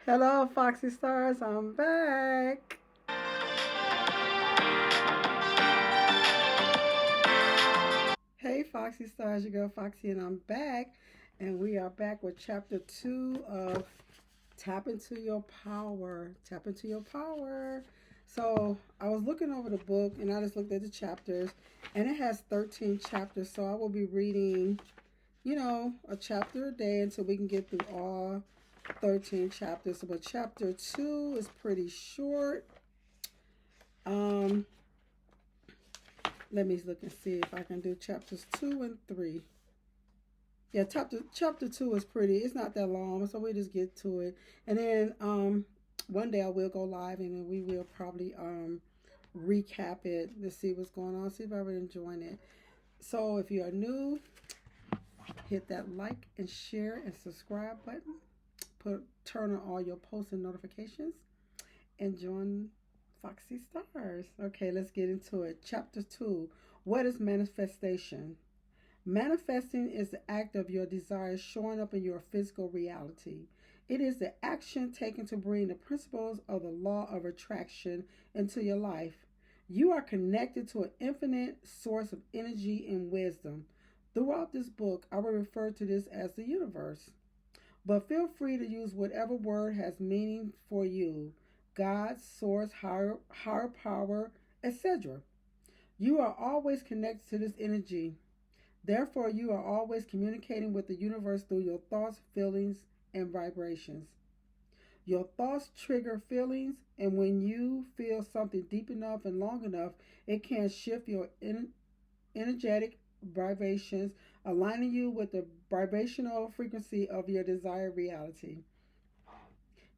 Hello, Foxy Stars. I'm back. Hey, Foxy Stars. Your girl Foxy, and I'm back. And we are back with chapter 2 of Tap Into Your Power. Tap Into Your Power. So, I was looking over the book and I just looked at the chapters, and it has 13 chapters. So, I will be reading, a chapter a day until we can get through all 13 chapters. But chapter 2 is pretty short. Um, Let me look and see if I can do chapters 2 and 3. Yeah, chapter 2 is pretty. It's not that long, so we just get to it. And then one day I will go live and then we will probably recap it to see what's going on, see if I've been enjoying it. So if you are new, hit that like and share and subscribe button. Turn on all your posts and notifications and join Foxy Stars. Okay, let's get into it. Chapter 2. What is manifestation? Manifesting is the act of your desires showing up in your physical reality. It is the action taken to bring the principles of the law of attraction into your life. You are connected to an infinite source of energy and wisdom. Throughout this book, I will refer to this as the universe. But feel free to use whatever word has meaning for you: God, source, higher power, etc. You are always connected to this energy. Therefore, you are always communicating with the universe through your thoughts, feelings, and vibrations. Your thoughts trigger feelings, and when you feel something deep enough and long enough, it can shift your energetic vibrations, aligning you with the vibrational frequency of your desired reality.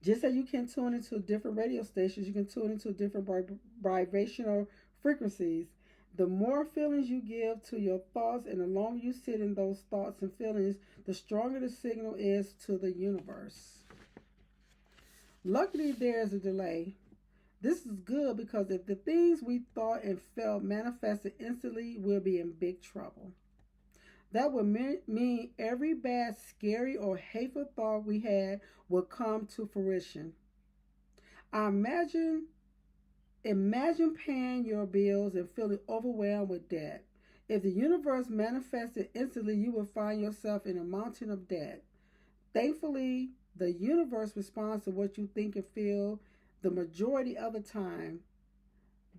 Just as you can tune into different radio stations, you can tune into different vibrational frequencies. The more feelings you give to your thoughts and the longer you sit in those thoughts and feelings, the stronger the signal is to the universe. Luckily, there is a delay. This is good because if the things we thought and felt manifested instantly, we'll be in big trouble. That would mean every bad, scary, or hateful thought we had would come to fruition. I imagine paying your bills and feeling overwhelmed with debt. If the universe manifested instantly, you would find yourself in a mountain of debt. Thankfully, the universe responds to what you think and feel the majority of the time.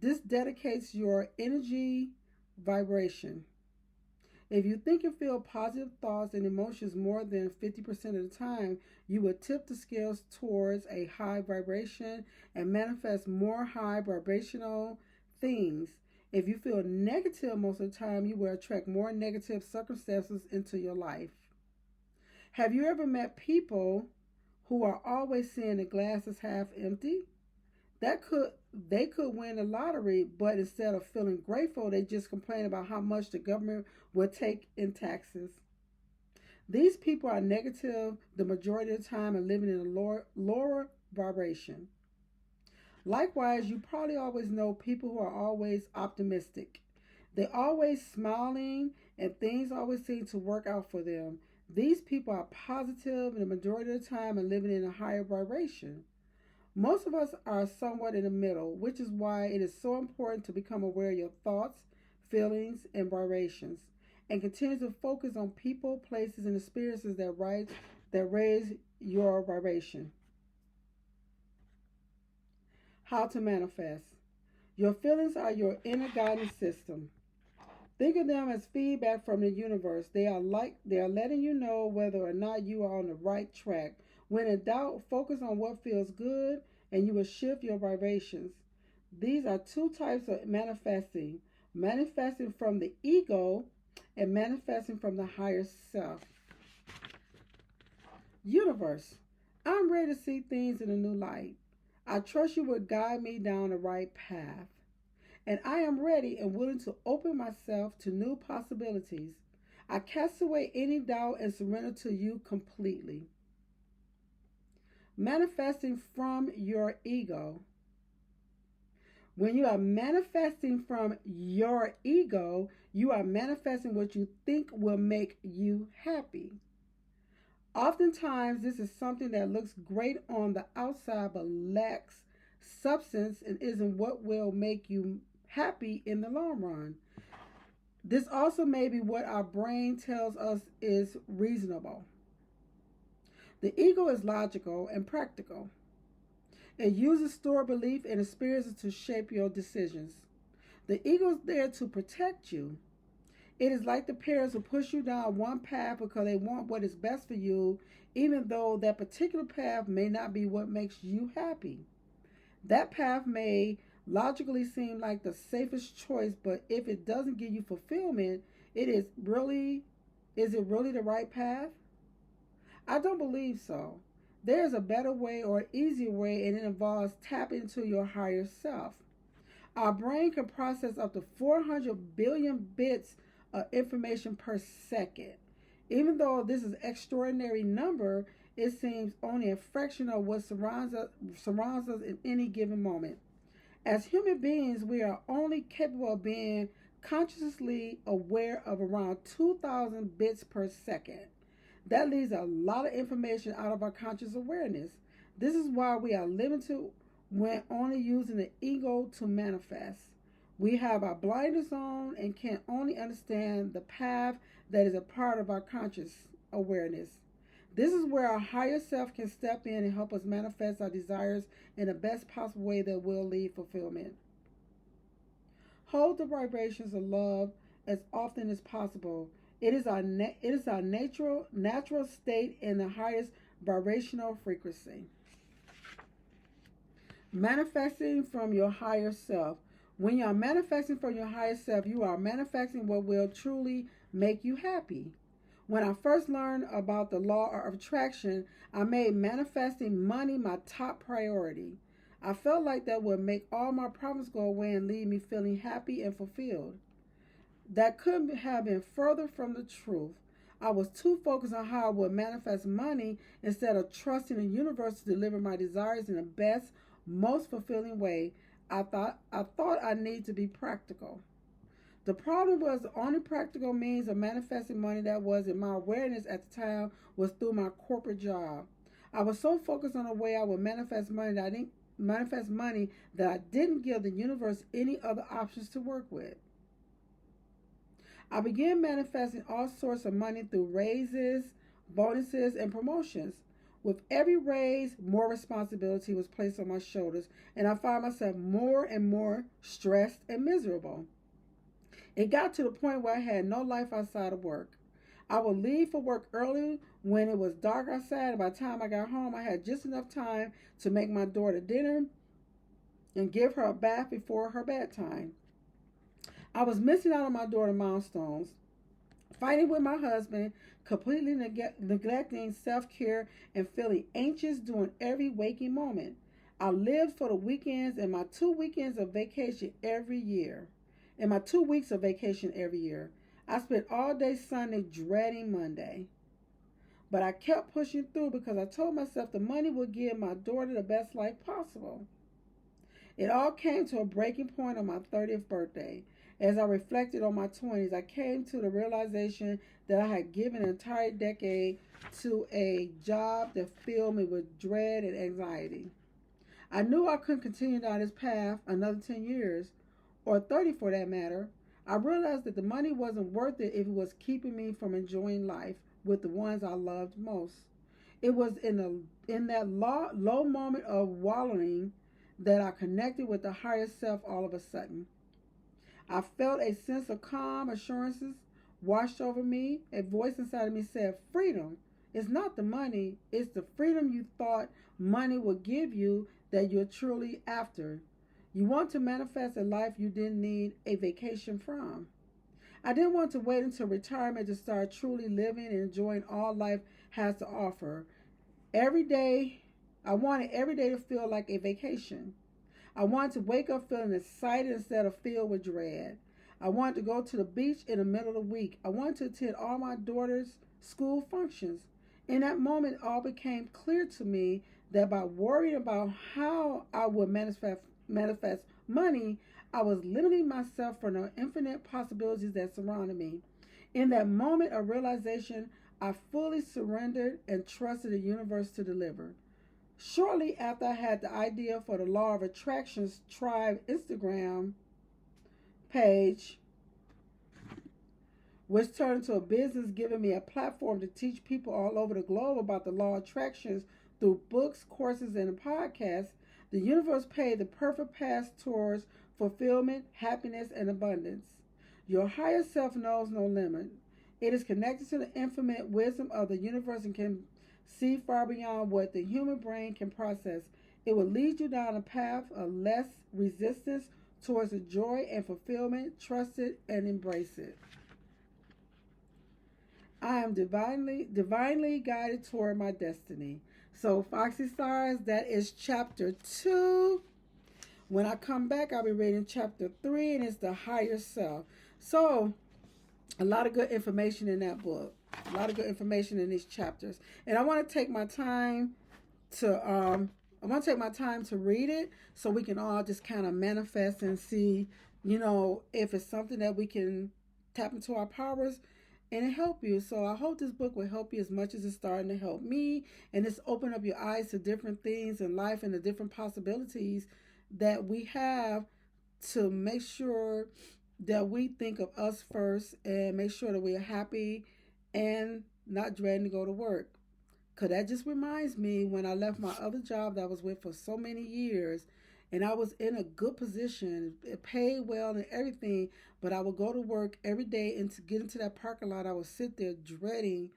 This dedicates your energy vibration. If you think and feel positive thoughts and emotions more than 50% of the time, you will tip the scales towards a high vibration and manifest more high vibrational things. If you feel negative most of the time, you will attract more negative circumstances into your life. Have you ever met people who are always saying the glass is half empty? That could They could win the lottery, but instead of feeling grateful, they just complain about how much the government will take in taxes. These people are negative the majority of the time and living in a lower vibration. Likewise, you probably always know people who are always optimistic. They're always smiling and things always seem to work out for them. These people are positive the majority of the time and living in a higher vibration. Most of us are somewhat in the middle, which is why it is so important to become aware of your thoughts, feelings, and vibrations, and continue to focus on people, places, and experiences that raise your vibration. How to manifest. Your feelings are your inner guidance system. Think of them as feedback from the universe. They are letting you know whether or not you are on the right track. When in doubt, focus on what feels good and you will shift your vibrations. These are two types of manifesting. Manifesting from the ego and manifesting from the higher self. Universe, I'm ready to see things in a new light. I trust you will guide me down the right path. And I am ready and willing to open myself to new possibilities. I cast away any doubt and surrender to you completely. Manifesting from your ego. When you are manifesting from your ego, you are manifesting what you think will make you happy. Oftentimes, this is something that looks great on the outside but lacks substance and isn't what will make you happy in the long run. This also may be what our brain tells us is reasonable. The ego is logical and practical. It uses stored belief and experiences to shape your decisions. The ego is there to protect you. It is like the parents who push you down one path because they want what is best for you, even though that particular path may not be what makes you happy. That path may logically seem like the safest choice, but if it doesn't give you fulfillment, it is it really the right path? I don't believe so. There is a better way or an easier way, and it involves tapping into your higher self. Our brain can process up to 400 billion bits of information per second. Even though this is an extraordinary number, it seems only a fraction of what surrounds us in any given moment. As human beings, we are only capable of being consciously aware of around 2,000 bits per second. That leaves a lot of information out of our conscious awareness. This is why we are limited when only using the ego to manifest. We have our blinders on and can only understand the path that is a part of our conscious awareness. This is where our higher self can step in and help us manifest our desires in the best possible way that will lead fulfillment. Hold the vibrations of love as often as possible. It is our natural state in the highest vibrational frequency. Manifesting from your higher self. When you are manifesting from your higher self, you are manifesting what will truly make you happy. When I first learned about the law of attraction, I made manifesting money my top priority. I felt like that would make all my problems go away and leave me feeling happy and fulfilled. That couldn't have been further from the truth. I was too focused on how I would manifest money instead of trusting the universe to deliver my desires in the best, most fulfilling way. I thought I needed to be practical. The problem was the only practical means of manifesting money that was in my awareness at the time was through my corporate job. I was so focused on the way I would manifest money that I didn't give the universe any other options to work with. I began manifesting all sorts of money through raises, bonuses, and promotions. With every raise, more responsibility was placed on my shoulders, and I found myself more and more stressed and miserable. It got to the point where I had no life outside of work. I would leave for work early when it was dark outside, and by the time I got home, I had just enough time to make my daughter dinner and give her a bath before her bedtime. I was missing out on my daughter milestones, fighting with my husband, completely neglecting self care, and feeling anxious during every waking moment. I lived for the weekends and my 2 weekends of vacation every year. In my 2 weeks of vacation every year, I spent all day Sunday dreading Monday. But I kept pushing through because I told myself the money would give my daughter the best life possible. It all came to a breaking point on my 30th birthday. As I reflected on my 20s, I came to the realization that I had given an entire decade to a job that filled me with dread and anxiety. I knew I couldn't continue down this path another 10 years, or 30 for that matter. I realized that the money wasn't worth it if it was keeping me from enjoying life with the ones I loved most. It was in that low moment of wallowing that I connected with the higher self all of a sudden. I felt a sense of calm assurances washed over me. A voice inside of me said, freedom. It's not the money, it's the freedom you thought money would give you that you're truly after. You want to manifest a life you didn't need a vacation from. I didn't want to wait until retirement to start truly living and enjoying all life has to offer. Every day, I wanted every day to feel like a vacation. I wanted to wake up feeling excited instead of filled with dread. I wanted to go to the beach in the middle of the week. I wanted to attend all my daughter's school functions. In that moment, it all became clear to me that by worrying about how I would manifest money, I was limiting myself from the infinite possibilities that surrounded me. In that moment of realization, I fully surrendered and trusted the universe to deliver. Shortly after I had the idea for the Law of Attractions Tribe Instagram page, which turned into a business giving me a platform to teach people all over the globe about the law of attractions through books, courses, and podcasts, the universe paid the perfect path towards fulfillment, happiness, and abundance. Your higher self knows no limit. It is connected to the infinite wisdom of the universe and can see far beyond what the human brain can process. It will lead you down a path of less resistance towards the joy and fulfillment. Trust it and embrace it. I am divinely guided toward my destiny. So, Foxy Stars, that is chapter 2. When I come back, I'll be reading chapter 3, and it's the higher self. So, a lot of good information in that book. A lot of good information in these chapters. And I want to take my time to read it so we can all just kind of manifest and see, if it's something that we can tap into our powers and help you. So I hope this book will help you as much as it's starting to help me, and it's open up your eyes to different things in life and the different possibilities that we have, to make sure that we think of us first and make sure that we are happy and not dreading to go to work. Because that just reminds me when I left my other job that I was with for so many years, and I was in a good position. It paid well and everything, but I would go to work every day, and to get into that parking lot, I would sit there dreading,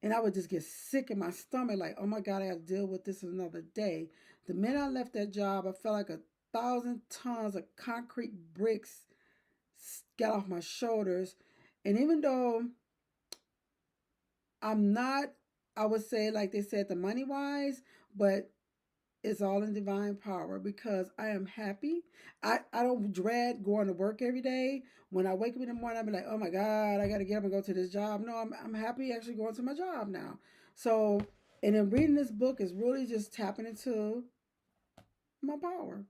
and I would just get sick in my stomach like, oh my God, I have to deal with this another day. The minute I left that job, I felt like 1,000 tons of concrete bricks got off my shoulders. And even though I'm not, I would say, like they said, the money wise, but it's all in divine power because I am happy. I don't dread going to work every day. When I wake up in the morning, I'll be like, oh my God, I got to get up and go to this job. No, I'm happy actually going to my job now. So, and then reading this book is really just tapping into my power.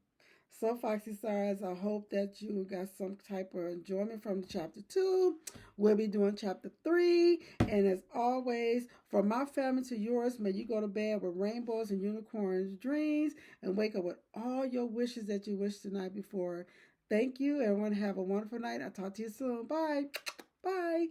So, Foxy Stars, I hope that you got some type of enjoyment from chapter 2. We'll be doing chapter 3. And as always, from my family to yours, may you go to bed with rainbows and unicorns dreams and wake up with all your wishes that you wished the night before. Thank you. Everyone have a wonderful night. I'll talk to you soon. Bye. Bye.